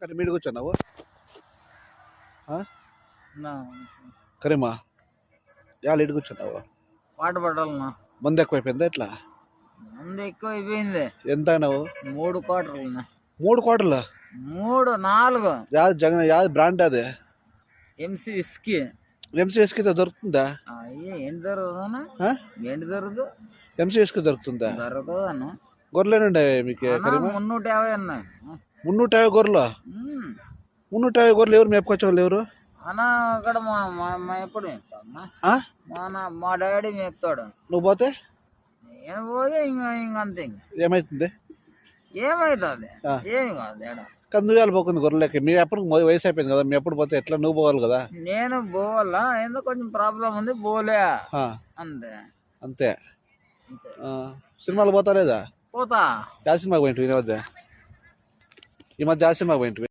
కానీ మీరు కూర్చున్నావు కరీమా యాళ్ళు ఇటు కూర్చున్నావు పాట పడాలన్నా మంది ఎక్కువైపోయిందా ఎట్లా మంది ఎక్కువ అయిపోయింది ఎంత అయినావు 3 క్వార్టర్లు 3 క్వార్టర్లు 3 4 యాది జగన్ యాది బ్రాండ్ అది ఎంసీ విస్కీ ఎంసీ విస్కీ దొరుకుతుందా ఏంటి దొరుకుతుందా ఏంటి దొరకదు ఎంసీ విస్కీ దొరుకుతుందా దొరకదన్న గొర్రెలేనండి మీకు కరీమా 350 అన్నా 350 గొర్రెలు 350 గొర్రెలు ఎవరు మేపుకొచ్చే వాళ్ళు ఎవరు అన్న అక్కడ మా ఎప్పుడు మేపుతాడు మా డాడీ మేపుతాడు నువ్వు పోతే నేను పోతే ఇంకంతే ఏమైతుంది ఏమవుతుంది ఏమి కాదు ఏడా కందుగాలు పోతుంది గొర్రెలకి మీ ఎప్పుడు వయసు అయిపోయింది కదా మీ ఎప్పుడు పోతే ఎట్లా నువ్వు పోవాలి కదా నేను పోవాలా ఏదో కొంచెం ప్రాబ్లం ఉంది పోలే అంతే అంతే సినిమాలు పోతా లేదా పోతా యా సినిమాకి పోయింటివి ఈ మధ్య ఆ సినిమాకి పోయింటివి